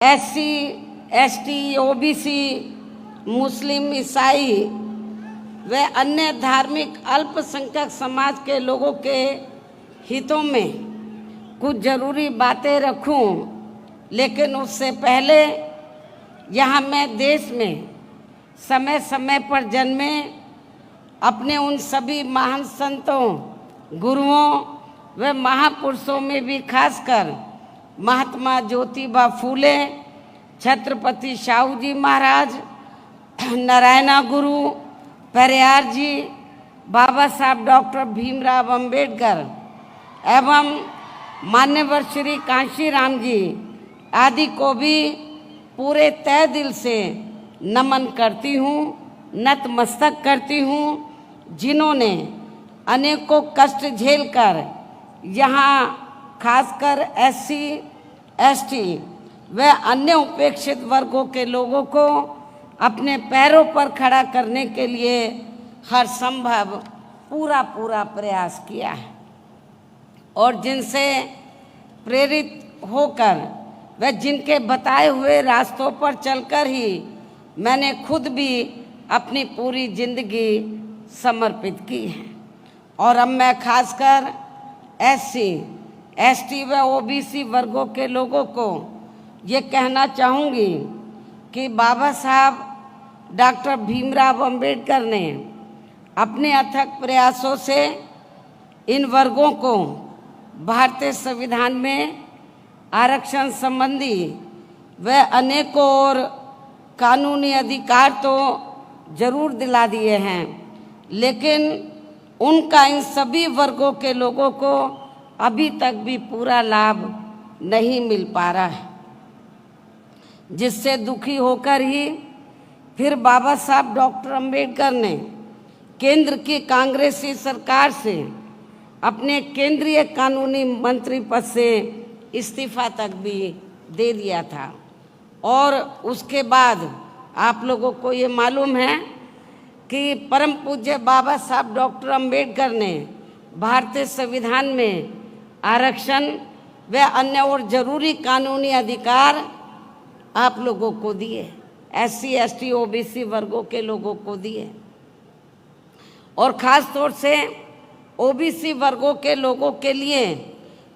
SC, ST, OBC, मुस्लिम, ईसाई व अन्य धार्मिक अल्पसंख्यक समाज के लोगों के हितों में कुछ ज़रूरी बातें रखूं, लेकिन उससे पहले यहाँ मैं देश में समय समय पर जन्मे अपने उन सभी महान संतों, गुरुओं व महापुरुषों में भी खासकर महात्मा ज्योतिबा फूले, छत्रपति शाहू जी महाराज, नारायणा गुरु, पेरियार जी, बाबा साहब डॉक्टर भीमराव अंबेडकर एवं मान्यवर श्री कांशीराम जी आदि को भी पूरे तहे दिल से नमन करती हूँ, नतमस्तक करती हूँ, जिन्होंने अनेकों कष्ट झेलकर यहाँ खासकर SC, ST व अन्य उपेक्षित वर्गों के लोगों को अपने पैरों पर खड़ा करने के लिए हर संभव पूरा प्रयास किया है और जिनसे प्रेरित होकर व जिनके बताए हुए रास्तों पर चलकर ही मैंने खुद भी अपनी पूरी जिंदगी समर्पित की है। और अब मैं खासकर SC, ST व OBC वर्गों के लोगों को ये कहना चाहूँगी कि बाबा साहब डॉक्टर भीमराव अंबेडकर ने अपने अथक प्रयासों से इन वर्गों को भारतीय संविधान में आरक्षण संबंधी व अनेकों और कानूनी अधिकार तो जरूर दिला दिए हैं, लेकिन उनका इन सभी वर्गों के लोगों को अभी तक भी पूरा लाभ नहीं मिल पा रहा है, जिससे दुखी होकर ही फिर बाबा साहब डॉक्टर अंबेडकर ने केंद्र की कांग्रेसी सरकार से अपने केंद्रीय कानूनी मंत्री पद से इस्तीफा तक भी दे दिया था। और उसके बाद आप लोगों को ये मालूम है कि परम पूज्य बाबा साहब डॉक्टर अंबेडकर ने भारतीय संविधान में आरक्षण व अन्य और जरूरी कानूनी अधिकार आप लोगों को दिए, SC, ST, OBC वर्गों के लोगों को दिए और ख़ास तौर से OBC वर्गों के लोगों के लिए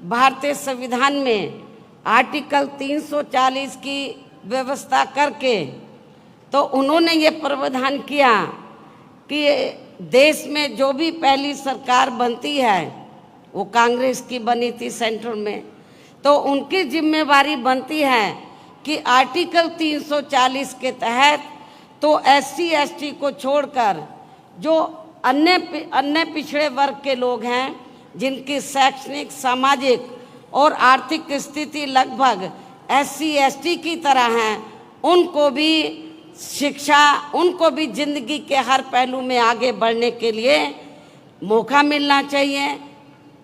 भारतीय संविधान में आर्टिकल 340 की व्यवस्था करके तो उन्होंने ये प्रावधान किया कि देश में जो भी पहली सरकार बनती है वो कांग्रेस की बनी थी सेंटर में, तो उनकी जिम्मेवारी बनती है कि आर्टिकल 340 के तहत तो SC, ST को छोड़कर जो अन्य पिछड़े वर्ग के लोग हैं, जिनकी शैक्षणिक, सामाजिक और आर्थिक स्थिति लगभग SC, ST की तरह है, उनको भी शिक्षा, उनको भी जिंदगी के हर पहलू में आगे बढ़ने के लिए मौका मिलना चाहिए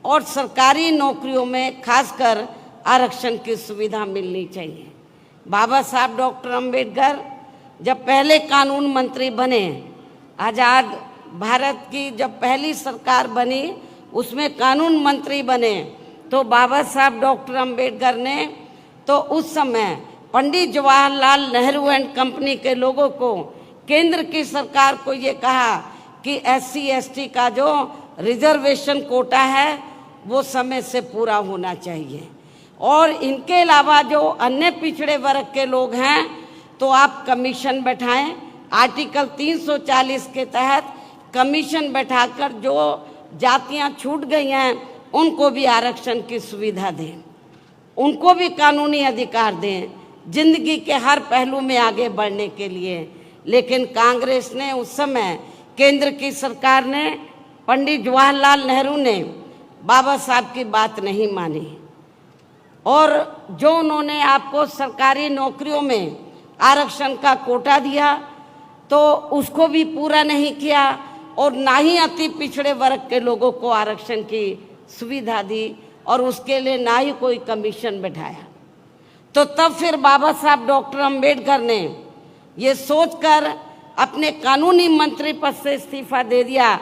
और सरकारी नौकरियों में खासकर आरक्षण की सुविधा मिलनी चाहिए। बाबा साहब डॉक्टर अंबेडकर जब पहले कानून मंत्री बने, आज़ाद भारत की जब पहली सरकार बनी उसमें कानून मंत्री बने, तो बाबा साहब डॉक्टर अंबेडकर ने तो उस समय पंडित जवाहरलाल नेहरू एंड कंपनी के लोगों को, केंद्र की सरकार को ये कहा कि SC, ST का जो रिजर्वेशन कोटा है वो समय से पूरा होना चाहिए और इनके अलावा जो अन्य पिछड़े वर्ग के लोग हैं तो आप कमीशन बैठाएं, आर्टिकल 340 के तहत कमीशन बैठाकर जो जातियां छूट गई हैं उनको भी आरक्षण की सुविधा दें, उनको भी कानूनी अधिकार दें जिंदगी के हर पहलू में आगे बढ़ने के लिए। लेकिन कांग्रेस ने उस समय, केंद्र की सरकार ने, पंडित जवाहरलाल नेहरू ने बाबा साहब की बात नहीं मानी और जो उन्होंने आपको सरकारी नौकरियों में आरक्षण का कोटा दिया तो उसको भी पूरा नहीं किया और ना ही अति पिछड़े वर्ग के लोगों को आरक्षण की सुविधा दी और उसके लिए ना ही कोई कमीशन बैठाया। तो तब फिर बाबा साहब डॉक्टर अंबेडकर ने ये सोचकर अपने कानूनी मंत्री पद से इस्तीफा दे दिया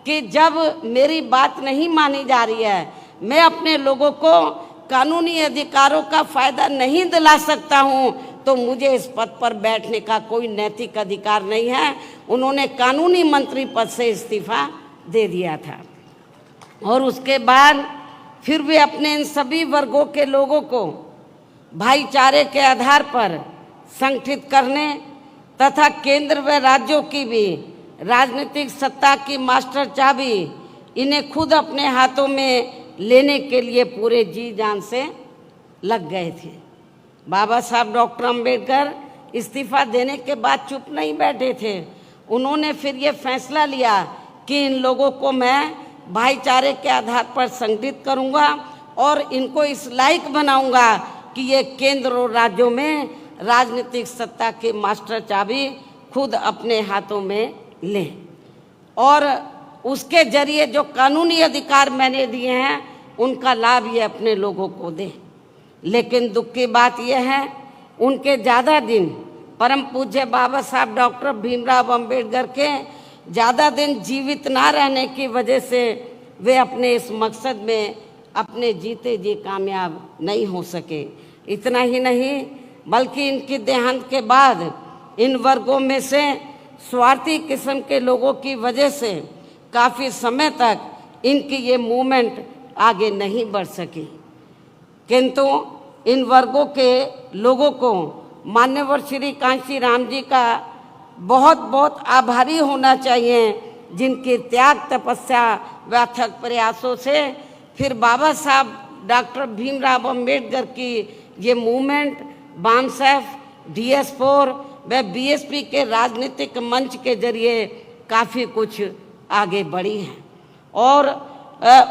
कि जब मेरी बात नहीं मानी जा रही है, मैं अपने लोगों को कानूनी अधिकारों का फायदा नहीं दिला सकता हूं तो मुझे इस पद पर बैठने का कोई नैतिक अधिकार नहीं है। उन्होंने कानूनी मंत्री पद से इस्तीफा दे दिया था और उसके बाद फिर वे अपने इन सभी वर्गों के लोगों को भाईचारे के आधार पर संगठित करने तथा केंद्र व राज्यों की भी राजनीतिक सत्ता की मास्टर चाबी इन्हें खुद अपने हाथों में लेने के लिए पूरे जी जान से लग गए थे। बाबा साहब डॉक्टर अंबेडकर इस्तीफा देने के बाद चुप नहीं बैठे थे। उन्होंने फिर ये फैसला लिया कि इन लोगों को मैं भाईचारे के आधार पर संगठित करूंगा और इनको इस लायक बनाऊंगा कि ये केंद्र और राज्यों में राजनीतिक सत्ता की मास्टर चाबी खुद अपने हाथों में लें और उसके जरिए जो कानूनी अधिकार मैंने दिए हैं उनका लाभ ये अपने लोगों को दें। लेकिन दुख की बात यह है उनके ज़्यादा दिन परम पूज्य बाबा साहब डॉक्टर भीमराव अंबेडकर के ज़्यादा दिन जीवित ना रहने की वजह से वे अपने इस मकसद में अपने जीते जी कामयाब नहीं हो सके। इतना ही नहीं बल्कि इनकी देहांत के बाद इन वर्गों में से स्वार्थी किस्म के लोगों की वजह से काफ़ी समय तक इनकी ये मूवमेंट आगे नहीं बढ़ सकी। किंतु इन वर्गों के लोगों को मान्यवर श्री कांशी राम जी का बहुत बहुत आभारी होना चाहिए जिनकी त्याग तपस्या व अथक प्रयासों से फिर बाबा साहब डॉक्टर भीमराव अंबेडकर की ये मूवमेंट बामसेफ DS4 व BSP के राजनीतिक मंच के जरिए काफ़ी कुछ आगे बढ़ी है और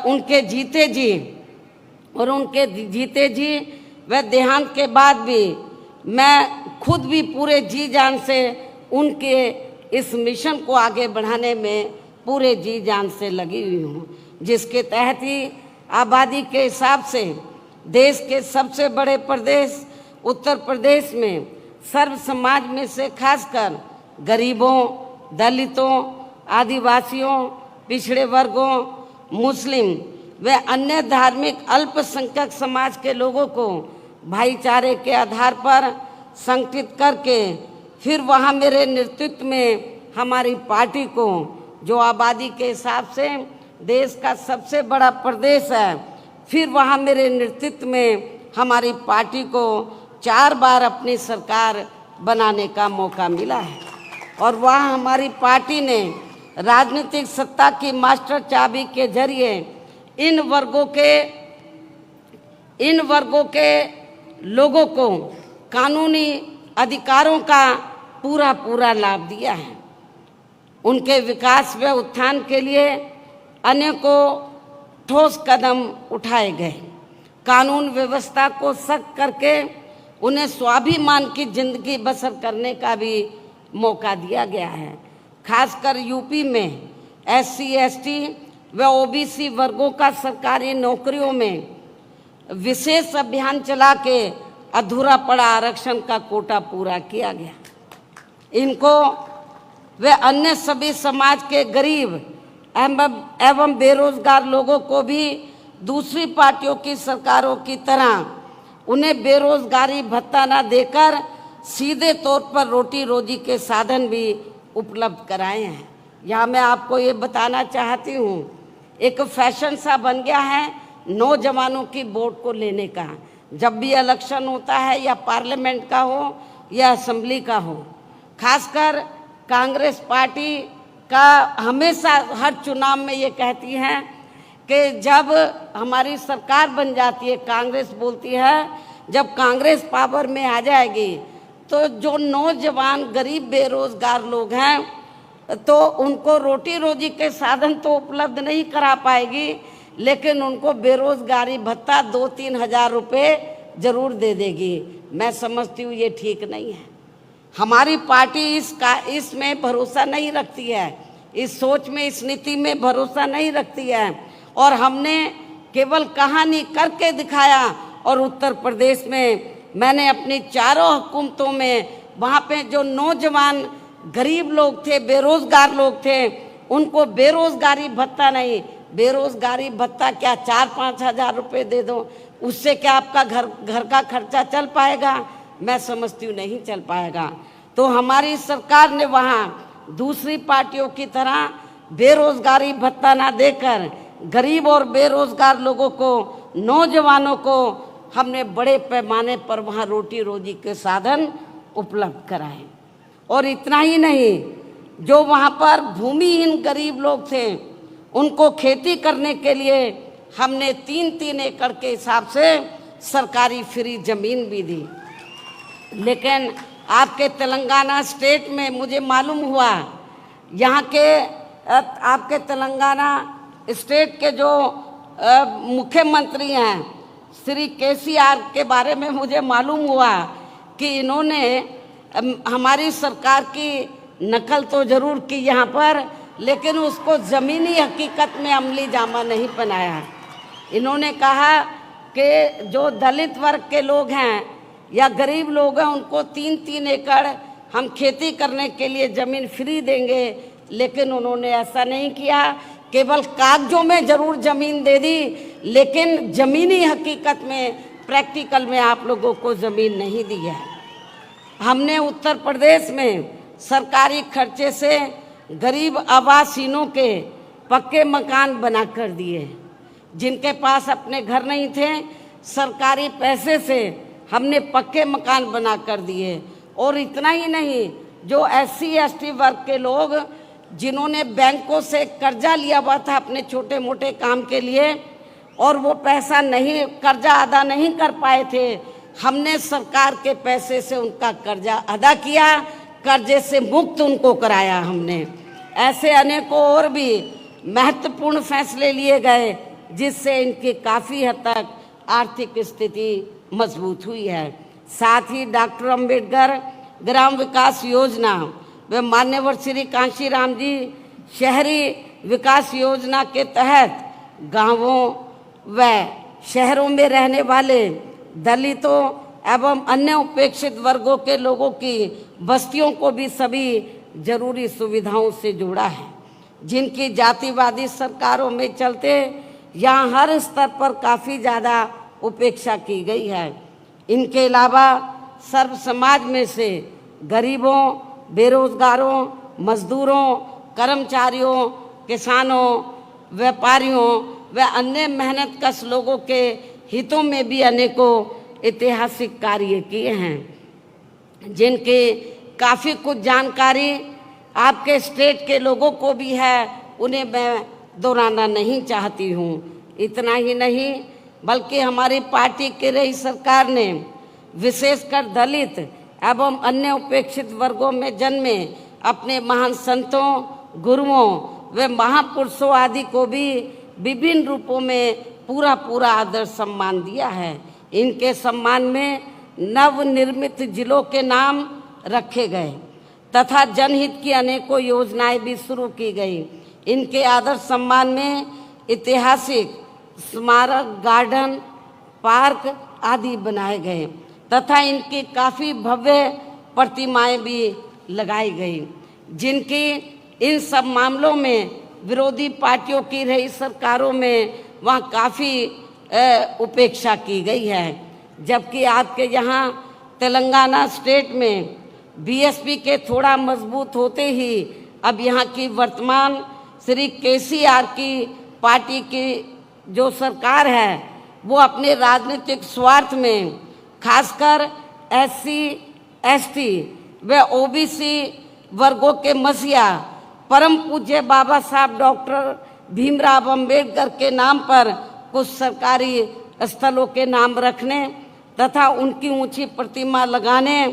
उनके जीते जी व देहांत के बाद भी मैं खुद भी पूरे जी जान से उनके इस मिशन को आगे बढ़ाने में पूरे जी जान से लगी हुई हूँ, जिसके तहत ही आबादी के हिसाब से देश के सबसे बड़े प्रदेश उत्तर प्रदेश में सर्व समाज में से खासकर गरीबों, दलितों, आदिवासियों, पिछड़े वर्गों, मुस्लिम व अन्य धार्मिक अल्पसंख्यक समाज के लोगों को भाईचारे के आधार पर संगठित करके फिर वहाँ मेरे नेतृत्व में हमारी पार्टी को जो आबादी के हिसाब से देश का सबसे बड़ा प्रदेश है, फिर वहाँ मेरे नेतृत्व में हमारी पार्टी को 4 बार अपनी सरकार बनाने का मौका मिला है और वहाँ हमारी पार्टी ने राजनीतिक सत्ता की मास्टर चाबी के जरिए इन वर्गों के लोगों को कानूनी अधिकारों का पूरा लाभ दिया है। उनके विकास व उत्थान के लिए अनेकों ठोस कदम उठाए गए। कानून व्यवस्था को सख्त करके उन्हें स्वाभिमान की जिंदगी बसर करने का भी मौका दिया गया है। खासकर यूपी में SC, ST व OBC वर्गों का सरकारी नौकरियों में विशेष अभियान चला के अधूरा पड़ा आरक्षण का कोटा पूरा किया गया। इनको व अन्य सभी समाज के गरीब एवं बेरोजगार लोगों को भी दूसरी पार्टियों की सरकारों की तरह उन्हें बेरोजगारी भत्ता न देकर सीधे तौर पर रोटी रोजी के साधन भी उपलब्ध कराए हैं। यहाँ मैं आपको ये बताना चाहती हूँ, एक फैशन सा बन गया है नौजवानों की वोट को लेने का। जब भी इलेक्शन होता है या पार्लियामेंट का हो या असेंबली का हो, खासकर कांग्रेस पार्टी का हमेशा हर चुनाव में ये कहती है कि जब हमारी सरकार बन जाती है, कांग्रेस बोलती है जब कांग्रेस पावर में आ जाएगी तो जो नौजवान गरीब बेरोजगार लोग हैं तो उनको रोटी रोजी के साधन तो उपलब्ध नहीं करा पाएगी, लेकिन उनको बेरोजगारी भत्ता 2-3 हज़ार रुपये जरूर दे देगी। मैं समझती हूँ ये ठीक नहीं है। हमारी पार्टी इसमें भरोसा नहीं रखती है, इस सोच में, इस नीति में भरोसा नहीं रखती है और हमने केवल कहानी करके दिखाया। और उत्तर प्रदेश में मैंने अपनी चारों हुकूमतों में वहाँ पे जो नौजवान गरीब लोग थे, बेरोजगार लोग थे, उनको बेरोजगारी भत्ता नहीं, बेरोजगारी भत्ता क्या 4-5 हज़ार रुपये दे दो, उससे क्या आपका घर का खर्चा चल पाएगा? मैं समझती हूँ नहीं चल पाएगा। तो हमारी सरकार ने वहाँ दूसरी पार्टियों की तरह बेरोजगारी भत्ता ना देकर गरीब और बेरोजगार लोगों को, नौजवानों को हमने बड़े पैमाने पर वहाँ रोटी रोजी के साधन उपलब्ध कराए। और इतना ही नहीं, जो वहाँ पर भूमिहीन गरीब लोग थे उनको खेती करने के लिए हमने 3-3 एकड़ के हिसाब से सरकारी फ्री जमीन भी दी। लेकिन आपके तेलंगाना स्टेट में मुझे मालूम हुआ, यहाँ के आपके तेलंगाना स्टेट के जो मुख्यमंत्री हैं श्री केसीआर के बारे में मुझे मालूम हुआ कि इन्होंने हमारी सरकार की नकल तो ज़रूर की यहाँ पर, लेकिन उसको ज़मीनी हकीकत में अमली जामा नहीं पहनाया। इन्होंने कहा कि जो दलित वर्ग के लोग हैं या गरीब लोग हैं उनको 3-3 एकड़ हम खेती करने के लिए ज़मीन फ्री देंगे, लेकिन उन्होंने ऐसा नहीं किया। केवल कागजों में ज़रूर ज़मीन दे दी, लेकिन ज़मीनी हकीकत में, प्रैक्टिकल में आप लोगों को ज़मीन नहीं दी है। हमने उत्तर प्रदेश में सरकारी खर्चे से गरीब आवासहीनों के पक्के मकान बना कर दिए। जिनके पास अपने घर नहीं थे, सरकारी पैसे से हमने पक्के मकान बना कर दिए। और इतना ही नहीं, जो SC/ST वर्ग के लोग जिन्होंने बैंकों से कर्जा लिया हुआ था अपने छोटे मोटे काम के लिए और वो पैसा नहीं, कर्जा अदा नहीं कर पाए थे, हमने सरकार के पैसे से उनका कर्जा अदा किया, कर्जे से मुक्त उनको कराया हमने। ऐसे अनेकों और भी महत्वपूर्ण फैसले लिए गए जिससे इनकी काफ़ी हद तक आर्थिक स्थिति मजबूत हुई है। साथ ही डॉक्टर अंबेडकर ग्राम विकास योजना व मान्यवर श्री कांशीराम जी शहरी विकास योजना के तहत गांवों व शहरों में रहने वाले दलितों एवं अन्य उपेक्षित वर्गों के लोगों की बस्तियों को भी सभी जरूरी सुविधाओं से जोड़ा है, जिनकी जातिवादी सरकारों में चलते यहाँ हर स्तर पर काफ़ी ज़्यादा उपेक्षा की गई है। इनके अलावा सर्व समाज में से गरीबों, बेरोजगारों, मजदूरों, कर्मचारियों, किसानों, व्यापारियों व अन्य मेहनतकश लोगों के हितों में भी अनेकों ऐतिहासिक कार्य किए हैं, जिनकी काफ़ी कुछ जानकारी आपके स्टेट के लोगों को भी है, उन्हें मैं दोहराना नहीं चाहती हूँ। इतना ही नहीं, बल्कि हमारी पार्टी की रही सरकार ने विशेषकर दलित एवं अन्य उपेक्षित वर्गों में जन्मे अपने महान संतों, गुरुओं व महापुरुषों आदि को भी विभिन्न रूपों में पूरा आदर सम्मान दिया है। इनके सम्मान में नवनिर्मित जिलों के नाम रखे गए तथा जनहित की अनेकों योजनाएं भी शुरू की गई। इनके आदर सम्मान में ऐतिहासिक स्मारक, गार्डन, पार्क आदि बनाए गए तथा इनकी काफ़ी भव्य प्रतिमाएं भी लगाई गई, जिनकी इन सब मामलों में विरोधी पार्टियों की रही सरकारों में वहाँ काफ़ी उपेक्षा की गई है। जबकि आपके यहाँ तेलंगाना स्टेट में BSP के थोड़ा मजबूत होते ही अब यहाँ की वर्तमान श्री केसीआर की पार्टी की जो सरकार है वो अपने राजनीतिक स्वार्थ में खासकर SC/ST व OBC वर्गों के मसीहा परम पूज्य बाबा साहब डॉक्टर भीमराव अंबेडकर के नाम पर कुछ सरकारी स्थलों के नाम रखने तथा उनकी ऊंची प्रतिमा लगाने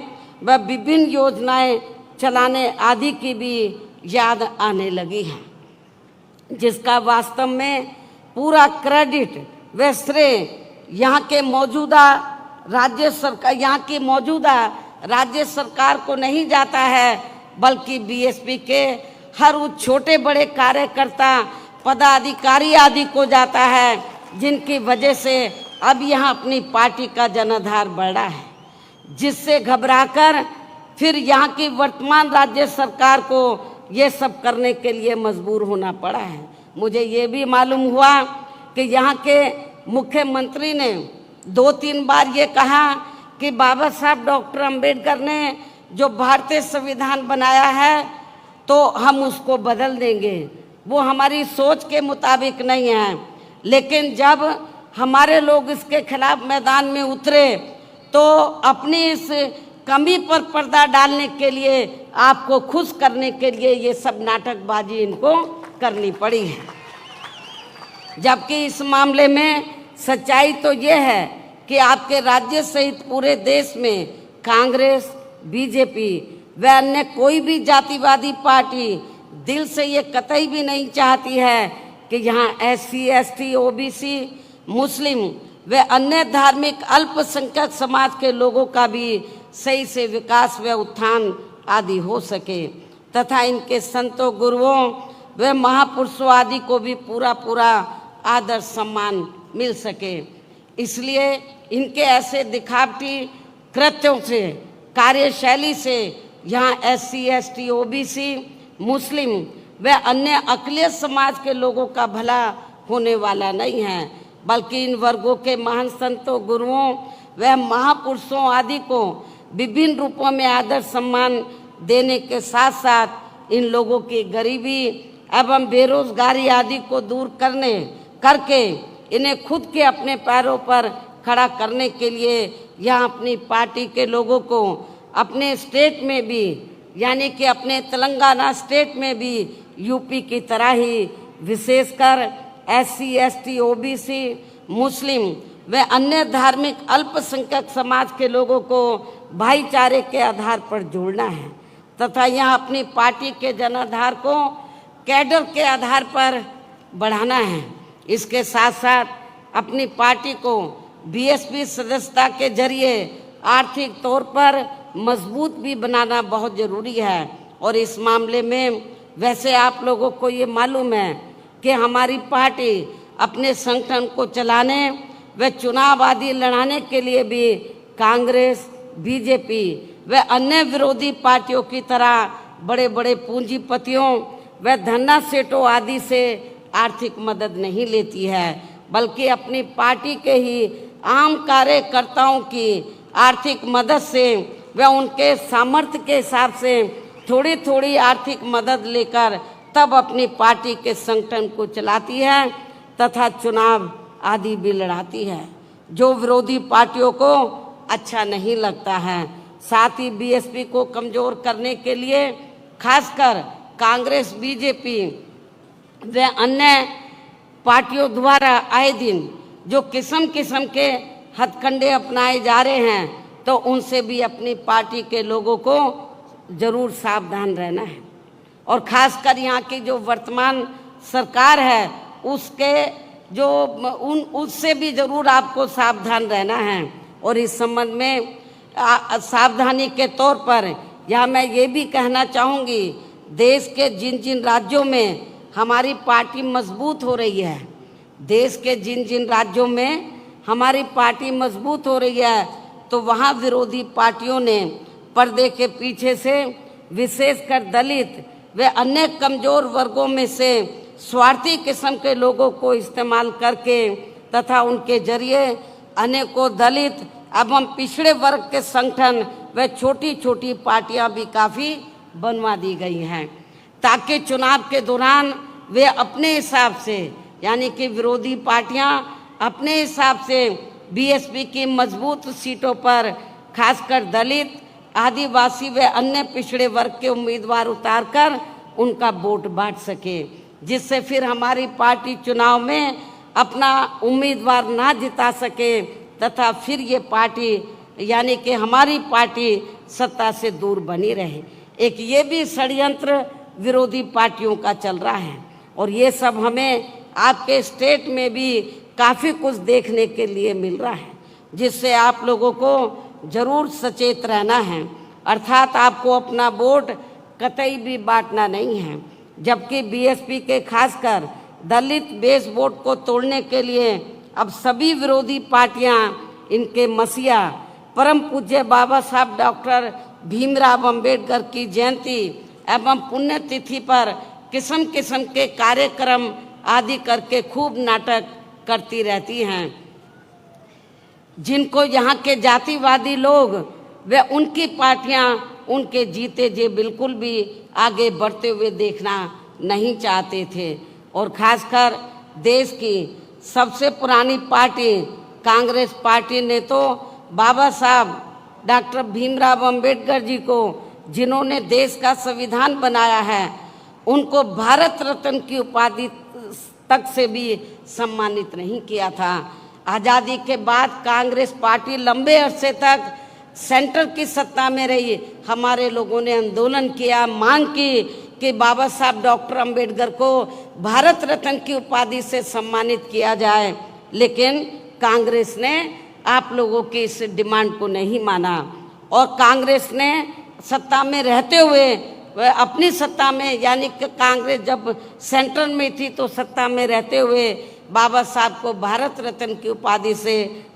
व विभिन्न योजनाएं चलाने आदि की भी याद आने लगी है, जिसका वास्तव में पूरा क्रेडिट व श्रेय यहाँ की मौजूदा राज्य सरकार को नहीं जाता है, बल्कि BSP के हर उस छोटे बड़े कार्यकर्ता, पदाधिकारी आदि को जाता है, जिनकी वजह से अब यहाँ अपनी पार्टी का जनाधार बढ़ा है, जिससे घबराकर फिर यहाँ की वर्तमान राज्य सरकार को ये सब करने के लिए मजबूर होना पड़ा है। मुझे ये भी मालूम हुआ कि यहाँ के मुख्यमंत्री ने 2-3 बार ये कहा कि बाबा साहब डॉक्टर अंबेडकर ने जो भारतीय संविधान बनाया है तो हम उसको बदल देंगे, वो हमारी सोच के मुताबिक नहीं है। लेकिन जब हमारे लोग इसके खिलाफ मैदान में उतरे तो अपनी इस कमी पर पर्दा डालने के लिए, आपको खुश करने के लिए ये सब नाटकबाजी इनको करनी पड़ी है। जबकि इस मामले में सच्चाई तो ये है कि आपके राज्य सहित पूरे देश में कांग्रेस, बीजेपी व अन्य कोई भी जातिवादी पार्टी दिल से ये कतई भी नहीं चाहती है कि यहाँ SC, ST, OBC, मुस्लिम व अन्य धार्मिक अल्पसंख्यक समाज के लोगों का भी सही से विकास व उत्थान आदि हो सके तथा इनके संतों, गुरुओं व महापुरुषों आदि को भी पूरा आदर सम्मान मिल सके। इसलिए इनके ऐसे दिखावटी कृत्यों से, कार्यशैली से यहाँ SC, ST, OBC, मुस्लिम व अन्य अक़लियत समाज के लोगों का भला होने वाला नहीं है, बल्कि इन वर्गों के महान संतों, गुरुओं व महापुरुषों आदि को विभिन्न रूपों में आदर सम्मान देने के साथ साथ इन लोगों की गरीबी एवं बेरोजगारी आदि को दूर करके इन्हें खुद के अपने पैरों पर खड़ा करने के लिए यहाँ अपनी पार्टी के लोगों को अपने स्टेट में भी, यानी कि अपने तेलंगाना स्टेट में भी यूपी की तरह ही विशेषकर SC, ST, OBC, मुस्लिम व अन्य धार्मिक अल्पसंख्यक समाज के लोगों को भाईचारे के आधार पर जोड़ना है तथा यहाँ अपनी पार्टी के जनाधार को कैडर के आधार पर बढ़ाना है। इसके साथ साथ अपनी पार्टी को BSP सदस्यता के जरिए आर्थिक तौर पर मजबूत भी बनाना बहुत ज़रूरी है। और इस मामले में वैसे आप लोगों को ये मालूम है कि हमारी पार्टी अपने संगठन को चलाने व चुनाव आदि लड़ाने के लिए भी कांग्रेस, बीजेपी व अन्य विरोधी पार्टियों की तरह बड़े बड़े पूंजीपतियों व धन्ना सेठों आदि से आर्थिक मदद नहीं लेती है, बल्कि अपनी पार्टी के ही आम कार्यकर्ताओं की आर्थिक मदद से व उनके सामर्थ्य के हिसाब से थोड़ी थोड़ी आर्थिक मदद लेकर तब अपनी पार्टी के संगठन को चलाती है तथा चुनाव आदि भी लड़ाती है, जो विरोधी पार्टियों को अच्छा नहीं लगता है। साथ ही BSP को कमज़ोर करने के लिए खासकर कांग्रेस, बीजेपी व अन्य पार्टियों द्वारा आए दिन जो किस्म किस्म के हथकंडे अपनाए जा रहे हैं, तो उनसे भी अपनी पार्टी के लोगों को ज़रूर सावधान रहना है। और ख़ासकर यहाँ की जो वर्तमान सरकार है उसके जो उससे भी ज़रूर आपको सावधान रहना है। और इस संबंध में सावधानी के तौर पर यहाँ मैं ये भी कहना चाहूँगी, देश के जिन जिन राज्यों में हमारी पार्टी मजबूत हो रही है, देश के जिन जिन राज्यों में हमारी पार्टी मजबूत हो रही है, तो वहाँ विरोधी पार्टियों ने पर्दे के पीछे से विशेषकर दलित व अन्य कमज़ोर वर्गों में से स्वार्थी किस्म के लोगों को इस्तेमाल करके तथा उनके जरिए अनेकों दलित एवं पिछड़े वर्ग के संगठन व छोटी छोटी पार्टियां भी काफ़ी बनवा दी गई हैं, ताकि चुनाव के दौरान वे अपने हिसाब से, यानी कि विरोधी पार्टियां अपने हिसाब से BSP की मजबूत सीटों पर खासकर दलित, आदिवासी व अन्य पिछड़े वर्ग के उम्मीदवार उतारकर उनका वोट बांट सके, जिससे फिर हमारी पार्टी चुनाव में अपना उम्मीदवार ना जिता सके तथा फिर ये पार्टी, यानी कि हमारी पार्टी सत्ता से दूर बनी रहे। एक ये भी षड्यंत्र विरोधी पार्टियों का चल रहा है और ये सब हमें आपके स्टेट में भी काफ़ी कुछ देखने के लिए मिल रहा है, जिससे आप लोगों को ज़रूर सचेत रहना है। अर्थात आपको अपना वोट कतई भी बांटना नहीं है, जबकि BSP के खासकर दलित बेस वोट को तोड़ने के लिए अब सभी विरोधी पार्टियां इनके मसीहा परम पूज्य बाबा साहब डॉक्टर भीमराव अंबेडकर की जयंती एवं पुण्यतिथि पर किस्म किस्म के कार्यक्रम आदि करके खूब नाटक करती रहती हैं। जिनको यहाँ के जातिवादी लोग व उनकी पार्टियाँ उनके जीते जी बिल्कुल भी आगे बढ़ते हुए देखना नहीं चाहते थे। और खासकर देश की सबसे पुरानी पार्टी कांग्रेस पार्टी ने तो बाबा साहब डॉक्टर भीमराव अंबेडकर जी को, जिन्होंने देश का संविधान बनाया है, उनको भारत रत्न की उपाधि तक से भी सम्मानित नहीं किया था। आज़ादी के बाद कांग्रेस पार्टी लंबे अरसे तक सेंटर की सत्ता में रही। हमारे लोगों ने आंदोलन किया, मांग की कि बाबा साहब डॉक्टर अंबेडकर को भारत रत्न की उपाधि से सम्मानित किया जाए, लेकिन कांग्रेस ने आप लोगों की इस डिमांड को नहीं माना। और कांग्रेस ने सत्ता में रहते हुए वह अपनी सत्ता में, यानी कि कांग्रेस जब सेंटर में थी तो सत्ता में रहते हुए बाबा साहब को भारत रत्न की उपाधि से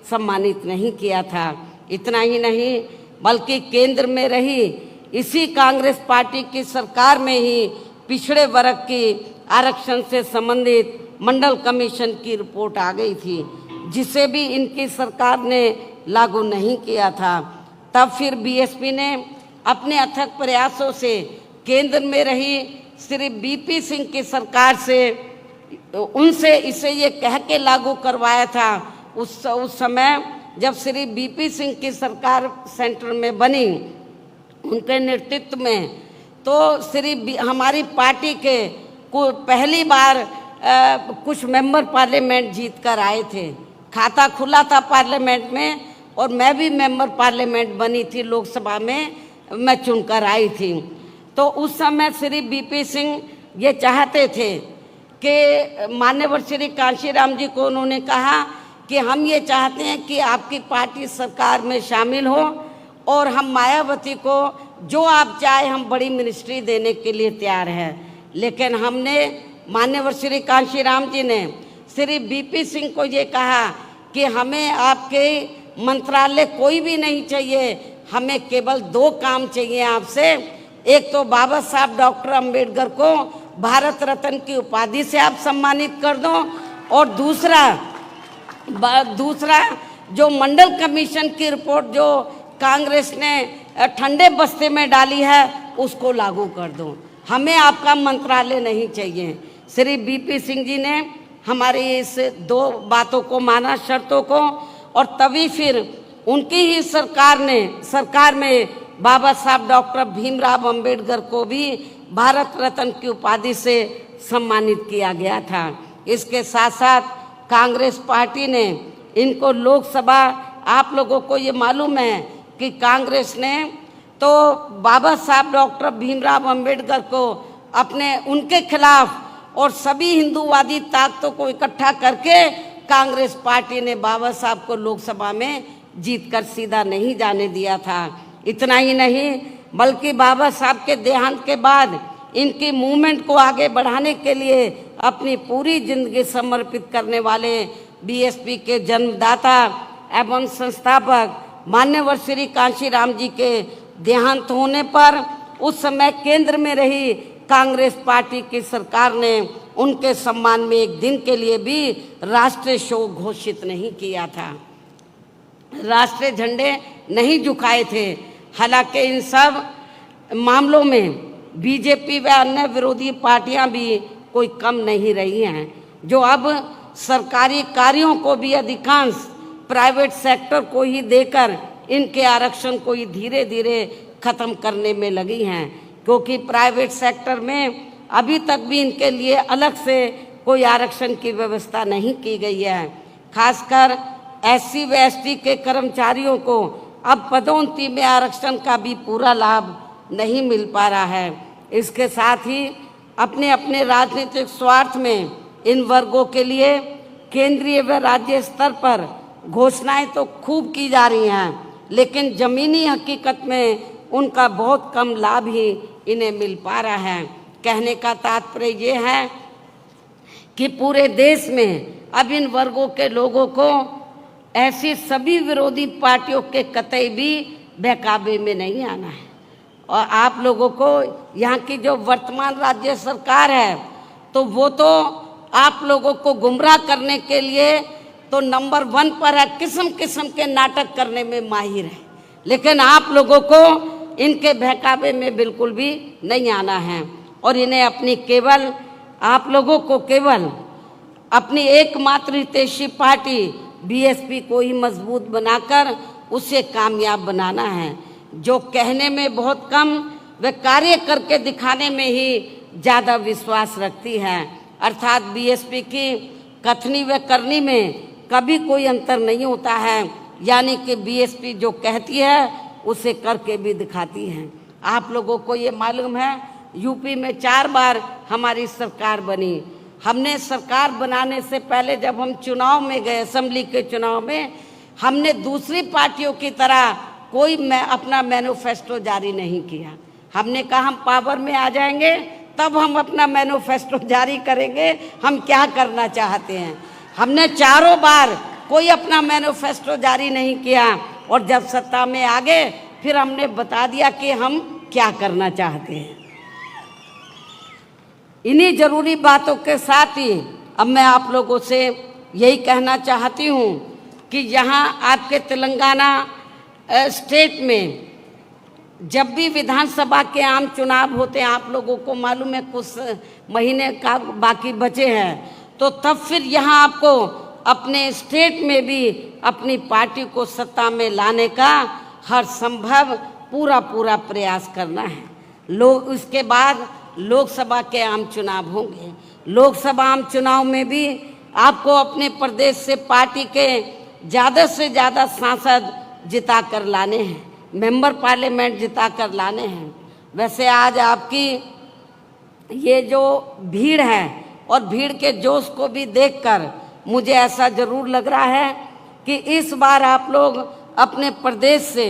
सम्मानित नहीं किया था। इतना ही नहीं, बल्कि केंद्र में रही इसी कांग्रेस पार्टी की सरकार में ही पिछड़े वर्ग की आरक्षण से संबंधित मंडल कमीशन की रिपोर्ट आ गई थी, जिसे भी इनकी सरकार ने लागू नहीं किया था। तब फिर बीएसपी ने अपने अथक प्रयासों से केंद्र में रही श्री बीपी सिंह की सरकार से उनसे इसे ये कह के लागू करवाया था उस समय जब श्री बीपी सिंह की सरकार सेंटर में बनी, उनके नेतृत्व में, तो हमारी पार्टी के पहली बार कुछ मेंबर पार्लियामेंट जीत कर आए थे। खाता खुला था पार्लियामेंट में और मैं भी मेंबर पार्लियामेंट बनी थी, लोकसभा में मैं चुनकर आई थी। तो उस समय श्री बीपी सिंह ये चाहते थे कि मान्यवर श्री कांशीराम जी को उन्होंने कहा कि हम ये चाहते हैं कि आपकी पार्टी सरकार में शामिल हो और हम मायावती को जो आप चाहे हम बड़ी मिनिस्ट्री देने के लिए तैयार हैं। लेकिन हमने, मान्यवर श्री कांशीराम जी ने श्री बीपी सिंह को ये कहा कि हमें आपके मंत्रालय कोई भी नहीं चाहिए, हमें केवल 2 काम चाहिए आपसे। एक तो बाबा साहब डॉक्टर अंबेडकर को भारत रत्न की उपाधि से आप सम्मानित कर दो, और दूसरा जो मंडल कमीशन की रिपोर्ट जो कांग्रेस ने ठंडे बस्ते में डाली है उसको लागू कर दो, हमें आपका मंत्रालय नहीं चाहिए। श्री बीपी सिंह जी ने हमारी इस 2 बातों को माना, शर्तों को, और तभी फिर उनकी ही सरकार में बाबा साहब डॉक्टर भीमराव अंबेडकर को भी भारत रत्न की उपाधि से सम्मानित किया गया था। इसके साथ साथ कांग्रेस पार्टी ने इनको लोकसभा, आप लोगों को ये मालूम है कि कांग्रेस ने तो बाबा साहब डॉक्टर भीमराव अंबेडकर को उनके खिलाफ और सभी हिंदूवादी ताकतों को इकट्ठा करके कांग्रेस पार्टी ने बाबा साहब को लोकसभा में जीतकर सीधा नहीं जाने दिया था। इतना ही नहीं, बल्कि बाबा साहब के देहांत के बाद इनकी मूवमेंट को आगे बढ़ाने के लिए अपनी पूरी जिंदगी समर्पित करने वाले बीएसपी के जन्मदाता एवं संस्थापक मान्यवर श्री कांशीराम जी के देहांत होने पर उस समय केंद्र में रही कांग्रेस पार्टी की सरकार ने उनके सम्मान में एक दिन के लिए भी राष्ट्रीय शोक घोषित नहीं किया था, राष्ट्रीय झंडे नहीं झुकाए थे। हालांकि इन सब मामलों में बीजेपी व अन्य विरोधी पार्टियां भी कोई कम नहीं रही हैं, जो अब सरकारी कार्यों को भी अधिकांश प्राइवेट सेक्टर को ही देकर इनके आरक्षण को ही धीरे धीरे खत्म करने में लगी हैं, क्योंकि प्राइवेट सेक्टर में अभी तक भी इनके लिए अलग से कोई आरक्षण की व्यवस्था नहीं की गई है। खासकर एससी व एसटी के कर्मचारियों को अब पदोन्नति में आरक्षण का भी पूरा लाभ नहीं मिल पा रहा है। इसके साथ ही अपने अपने राजनीतिक स्वार्थ में इन वर्गों के लिए केंद्रीय व राज्य स्तर पर घोषणाएं तो खूब की जा रही हैं, लेकिन ज़मीनी हकीकत में उनका बहुत कम लाभ ही इन्हें मिल पा रहा है। कहने का तात्पर्य ये है कि पूरे देश में अब इन वर्गों के लोगों को ऐसी सभी विरोधी पार्टियों के कतई भी बहकावे में नहीं आना है। और आप लोगों को यहाँ की जो वर्तमान राज्य सरकार है, तो वो तो आप लोगों को गुमराह करने के लिए तो नंबर 1 पर है, किस्म किस्म के नाटक करने में माहिर है। लेकिन आप लोगों को इनके बहकावे में बिल्कुल भी नहीं आना है और इन्हें अपनी केवल, आप लोगों को केवल अपनी एकमात्र हितैषी पार्टी बीएसपी को ही मजबूत बनाकर उसे कामयाब बनाना है। जो कहने में बहुत कम व कार्य करके दिखाने में ही ज़्यादा विश्वास रखती है, अर्थात बीएसपी की कथनी व करनी में कभी कोई अंतर नहीं होता है। यानी कि बीएसपी जो कहती है उसे करके भी दिखाती है। आप लोगों को ये मालूम है, यूपी में 4 बार हमारी सरकार बनी। हमने सरकार बनाने से पहले जब हम चुनाव में गए, असेंबली के चुनाव में, हमने दूसरी पार्टियों की तरह कोई अपना मैनिफेस्टो जारी नहीं किया। हमने कहा हम पावर में आ जाएंगे तब हम अपना मैनिफेस्टो जारी करेंगे, हम क्या करना चाहते हैं। हमने 4 बार कोई अपना मैनिफेस्टो जारी नहीं किया और जब सत्ता में आ गए फिर हमने बता दिया कि हम क्या करना चाहते हैं। इन्हीं जरूरी बातों के साथ ही अब मैं आप लोगों से यही कहना चाहती हूँ कि यहाँ आपके तेलंगाना स्टेट में जब भी विधानसभा के आम चुनाव होते हैं, आप लोगों को मालूम है कुछ महीने का बाकी बचे हैं, तो तब फिर यहाँ आपको अपने स्टेट में भी अपनी पार्टी को सत्ता में लाने का हर संभव पूरा प्रयास करना है। लोग उसके बाद लोकसभा के आम चुनाव होंगे। लोकसभा आम चुनाव में भी आपको अपने प्रदेश से पार्टी के ज़्यादा से ज़्यादा सांसद जिता कर लाने हैं, मेंबर पार्लियामेंट जिता कर लाने हैं। वैसे आज आपकी ये जो भीड़ है और भीड़ के जोश को भी देखकर मुझे ऐसा ज़रूर लग रहा है कि इस बार आप लोग अपने प्रदेश से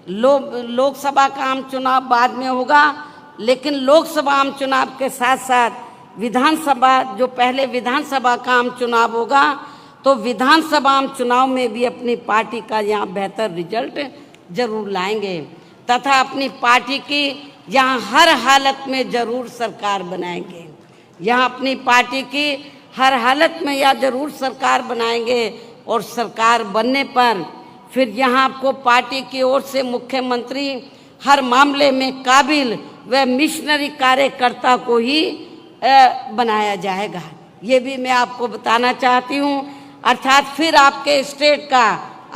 लोकसभा का आम चुनाव बाद में होगा, लेकिन लोकसभा आम चुनाव के साथ साथ विधानसभा, जो पहले विधानसभा का आम चुनाव होगा, तो विधानसभा आम चुनाव में भी अपनी पार्टी का यहाँ बेहतर रिजल्ट जरूर लाएंगे तथा अपनी पार्टी की यहाँ हर हालत में ज़रूर सरकार बनाएंगे। यहाँ अपनी पार्टी की हर हालत में यह ज़रूर सरकार बनाएंगे और सरकार बनने पर फिर यहाँ आपको पार्टी की ओर से मुख्यमंत्री हर मामले में काबिल व मिशनरी कार्यकर्ता को ही बनाया जाएगा। ये भी मैं आपको बताना चाहती हूँ। अर्थात फिर आपके स्टेट का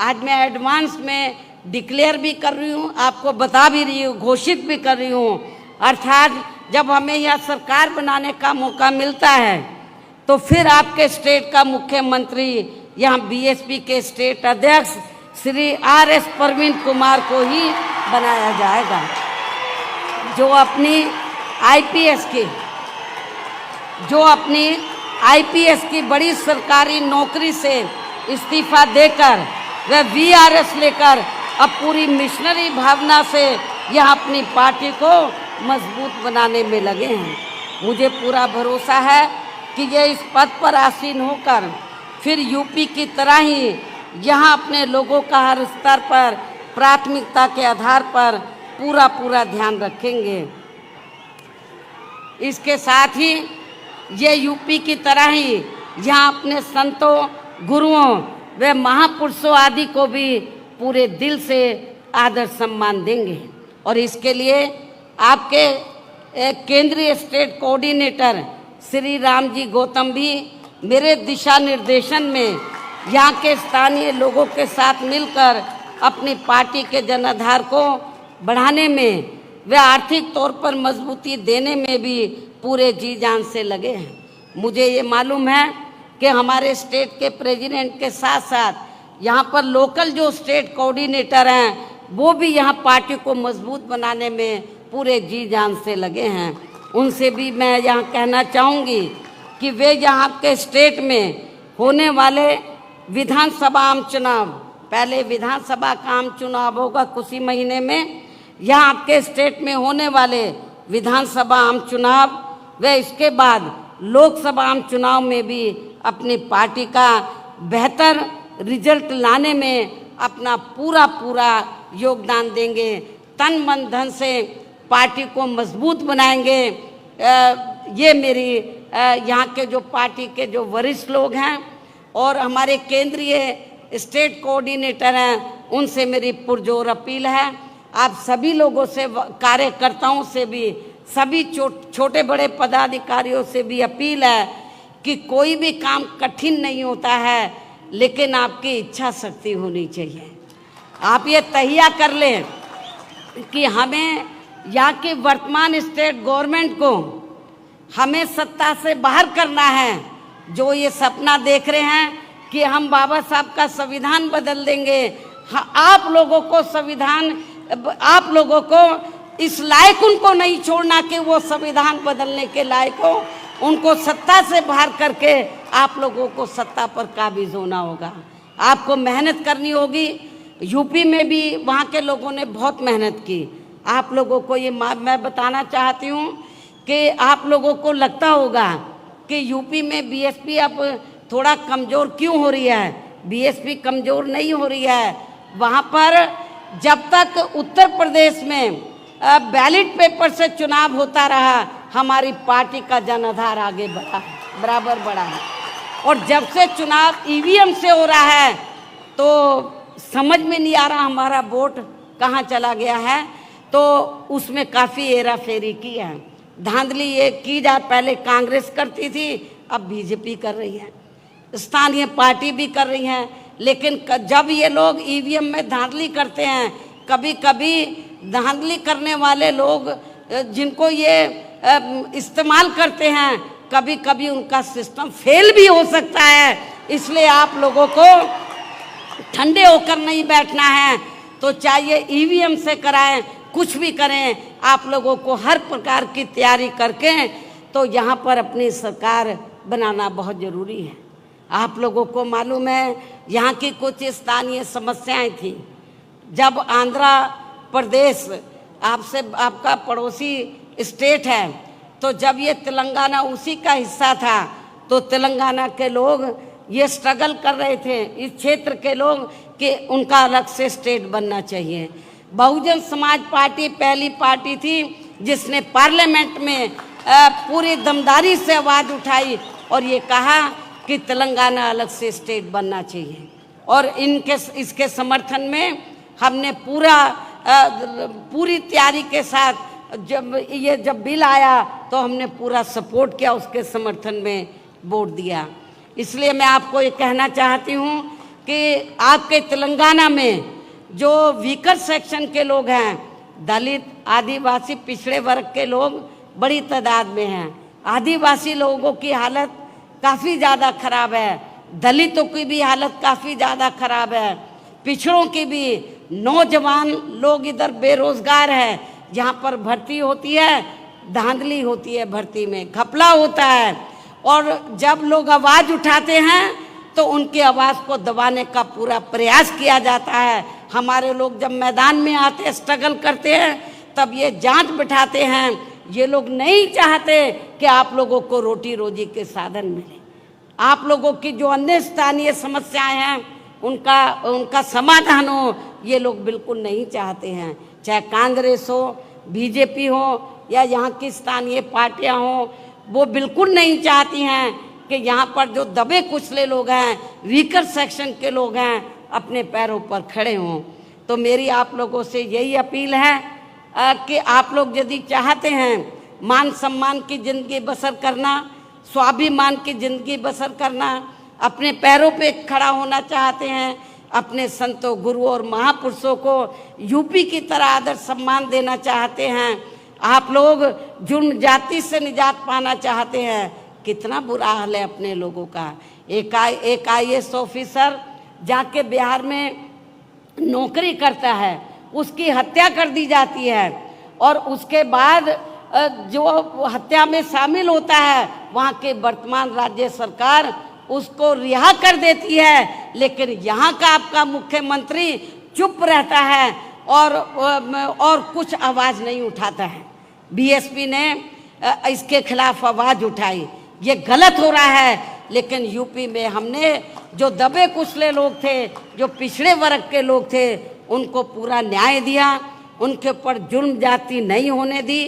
आज मैं एडवांस में डिक्लेयर भी कर रही हूँ, आपको बता भी रही हूँ, घोषित भी कर रही हूँ। अर्थात जब हमें यह सरकार बनाने का मौका मिलता है तो फिर आपके स्टेट का मुख्यमंत्री यहाँ बीएसपी के स्टेट अध्यक्ष श्री आर.एस. प्रवीण कुमार को ही बनाया जाएगा, जो अपनी आईपीएस की बड़ी सरकारी नौकरी से इस्तीफा देकर वह वीआरएस लेकर अब पूरी मिशनरी भावना से यह अपनी पार्टी को मजबूत बनाने में लगे हैं। मुझे पूरा भरोसा है कि ये इस पद पर आसीन होकर फिर यूपी की तरह ही यहाँ अपने लोगों का हर स्तर पर प्राथमिकता के आधार पर पूरा ध्यान रखेंगे। इसके साथ ही ये यूपी की तरह ही यहाँ अपने संतों, गुरुओं व महापुरुषों आदि को भी पूरे दिल से आदर सम्मान देंगे और इसके लिए आपके केंद्रीय स्टेट कोऑर्डिनेटर श्री राम जी गौतम भी मेरे दिशा निर्देशन में यहाँ के स्थानीय लोगों के साथ मिलकर अपनी पार्टी के जनाधार को बढ़ाने में व आर्थिक तौर पर मजबूती देने में भी पूरे जी जान से लगे हैं। मुझे ये मालूम है कि हमारे स्टेट के प्रेसिडेंट के साथ साथ यहाँ पर लोकल जो स्टेट कोऑर्डिनेटर हैं वो भी यहाँ पार्टी को मजबूत बनाने में पूरे जी जान से लगे हैं। उनसे भी मैं यहाँ कहना चाहूँगी कि वे यहाँ के स्टेट में होने वाले विधानसभा आम चुनाव, पहले विधानसभा का आम चुनाव होगा कुछ ही महीने में, यहाँ आपके स्टेट में होने वाले विधानसभा आम चुनाव व इसके बाद लोकसभा आम चुनाव में भी अपनी पार्टी का बेहतर रिजल्ट लाने में अपना पूरा योगदान देंगे। तन मन धन से पार्टी को मजबूत बनाएंगे। ये मेरी यहाँ के जो पार्टी के जो वरिष्ठ लोग हैं और हमारे केंद्रीय स्टेट कोऑर्डिनेटर हैं, उनसे मेरी पुरजोर अपील है। आप सभी लोगों से, कार्यकर्ताओं से भी, सभी छोटे बड़े पदाधिकारियों से भी अपील है कि कोई भी काम कठिन नहीं होता है, लेकिन आपकी इच्छा शक्ति होनी चाहिए। आप ये तहिया कर लें कि हमें यहाँ की वर्तमान स्टेट गवर्नमेंट को हमें सत्ता से बाहर करना है। जो ये सपना देख रहे हैं कि हम बाबा साहब का संविधान बदल देंगे, आप लोगों को संविधान, आप लोगों को इस लायक उनको नहीं छोड़ना कि वो संविधान बदलने के लायक हो। उनको सत्ता से बाहर करके आप लोगों को सत्ता पर काबिज होना होगा। आपको मेहनत करनी होगी। यूपी में भी वहाँ के लोगों ने बहुत मेहनत की। आप लोगों को ये मैं बताना चाहती हूँ कि आप लोगों को लगता होगा कि यूपी में बीएसपी अब थोड़ा कमज़ोर क्यों हो रही है। बीएसपी कमज़ोर नहीं हो रही है। वहाँ पर जब तक उत्तर प्रदेश में बैलेट पेपर से चुनाव होता रहा, हमारी पार्टी का जनाधार आगे बढ़ा है, बराबर बढ़ा है। और जब से चुनाव ईवीएम से हो रहा है तो समझ में नहीं आ रहा हमारा वोट कहाँ चला गया है। तो उसमें काफ़ी हेरा फेरी की है, धांधली ये की जा, पहले कांग्रेस करती थी, अब बीजेपी कर रही है, स्थानीय पार्टी भी कर रही हैं। लेकिन जब ये लोग ईवीएम में धांधली करते हैं, कभी कभी धांधली करने वाले लोग जिनको ये इस्तेमाल करते हैं, कभी कभी उनका सिस्टम फेल भी हो सकता है। इसलिए आप लोगों को ठंडे होकर नहीं बैठना है। तो चाहिए ईवीएम से कराएं, कुछ भी करें, आप लोगों को हर प्रकार की तैयारी करके तो यहाँ पर अपनी सरकार बनाना बहुत ज़रूरी है। आप लोगों को मालूम है यहाँ की कुछ स्थानीय समस्याएं थी। जब आंध्र प्रदेश आपसे, आपका पड़ोसी स्टेट है, तो जब ये तेलंगाना उसी का हिस्सा था, तो तेलंगाना के लोग ये स्ट्रगल कर रहे थे, इस क्षेत्र के लोग, कि उनका अलग से स्टेट बनना चाहिए। बहुजन समाज पार्टी पहली पार्टी थी जिसने पार्लियामेंट में पूरी दमदारी से आवाज़ उठाई और ये कहा कि तेलंगाना अलग से स्टेट बनना चाहिए। और इसके समर्थन में हमने पूरी तैयारी के साथ जब बिल आया तो हमने पूरा सपोर्ट किया, उसके समर्थन में वोट दिया। इसलिए मैं आपको ये कहना चाहती हूँ कि आपके तेलंगाना में जो वीकर सेक्शन के लोग हैं, दलित, आदिवासी, पिछड़े वर्ग के लोग बड़ी तादाद में हैं। आदिवासी लोगों की हालत काफ़ी ज़्यादा खराब है, दलितों की भी हालत काफ़ी ज़्यादा खराब है, पिछड़ों की भी। नौजवान लोग इधर बेरोज़गार हैं। जहाँ पर भर्ती होती है, धांधली होती है, भर्ती में घपला होता है। और जब लोग आवाज़ उठाते हैं तो उनकी आवाज़ को दबाने का पूरा प्रयास किया जाता है। हमारे लोग जब मैदान में आते, स्ट्रगल करते हैं, तब ये जांच बिठाते हैं। ये लोग नहीं चाहते कि आप लोगों को रोटी रोजी के साधन मिले। आप लोगों की जो अन्य स्थानीय समस्याएं हैं उनका समाधान हो, ये लोग बिल्कुल नहीं चाहते हैं। चाहे कांग्रेस हो, बीजेपी हो या यहाँ की स्थानीय पार्टियाँ हों, वो बिल्कुल नहीं चाहती हैं कि यहाँ पर जो दबे कुचले लोग हैं, वीकर सेक्शन के लोग हैं, अपने पैरों पर खड़े हों। तो मेरी आप लोगों से यही अपील है कि आप लोग यदि चाहते हैं मान सम्मान की ज़िंदगी बसर करना, स्वाभिमान की ज़िंदगी बसर करना, अपने पैरों पे खड़ा होना चाहते हैं, अपने संतों, गुरुओं और महापुरुषों को यूपी की तरह आदर सम्मान देना चाहते हैं, आप लोग जुर्म जाति से निजात पाना चाहते हैं, कितना बुरा हाल है अपने लोगों का। एक IAS ऑफिसर जाके बिहार में नौकरी करता है, उसकी हत्या कर दी जाती है और उसके बाद जो हत्या में शामिल होता है, वहाँ के वर्तमान राज्य सरकार उसको रिहा कर देती है। लेकिन यहाँ का आपका मुख्यमंत्री चुप रहता है और कुछ आवाज़ नहीं उठाता है। बीएसपी ने इसके खिलाफ आवाज़ उठाई, ये गलत हो रहा है। लेकिन यूपी में हमने जो दबे कुचले लोग थे, जो पिछड़े वर्ग के लोग थे, उनको पूरा न्याय दिया, उनके ऊपर जुर्म जाति नहीं होने दी।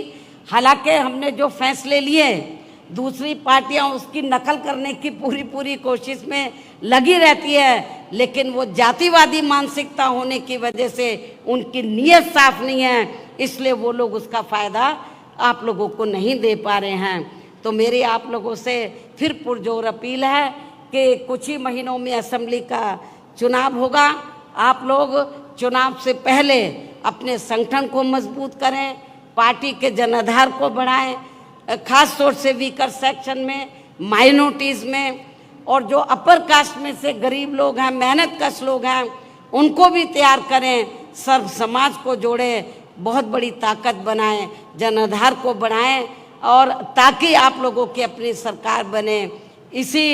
हालांकि हमने जो फैसले लिए, दूसरी पार्टियां उसकी नकल करने की पूरी कोशिश में लगी रहती है, लेकिन वो जातिवादी मानसिकता होने की वजह से उनकी नीयत साफ नहीं है, इसलिए वो लोग उसका फ़ायदा आप लोगों को नहीं दे पा रहे हैं। तो मेरी आप लोगों से फिर पुरजोर अपील है कि कुछ ही महीनों में असेंबली का चुनाव होगा। आप लोग चुनाव से पहले अपने संगठन को मजबूत करें, पार्टी के जनाधार को बढ़ाएं, खास तौर से वीकर सेक्शन में, माइनॉरिटीज़ में, और जो अपर कास्ट में से गरीब लोग हैं, मेहनत कश लोग हैं, उनको भी तैयार करें, सर्व समाज को जोड़ें, बहुत बड़ी ताकत बनाएं, जनाधार को बढ़ाएं, और ताकि आप लोगों की अपनी सरकार बने। इसी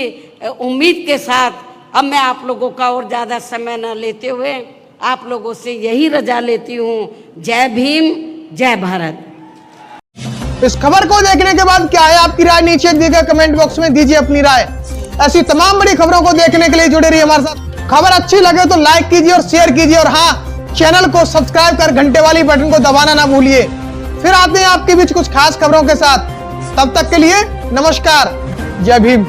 उम्मीद के साथ अब मैं आप लोगों का और ज़्यादा समय न लेते हुए आप लोगों से यही रजा लेती हूँ। जय भीम, जय भारत। इस खबर को देखने के बाद क्या है आपकी राय, नीचे दिए गए कमेंट बॉक्स में दीजिए अपनी राय। ऐसी तमाम बड़ी खबरों को देखने के लिए जुड़े रहिए हमारे साथ। खबर अच्छी लगे तो लाइक कीजिए और शेयर कीजिए, और हाँ, चैनल को सब्सक्राइब कर घंटे वाली बटन को दबाना ना भूलिए। फिर आते हैं आपके बीच कुछ खास खबरों के साथ। तब तक के लिए नमस्कार, जय भीम।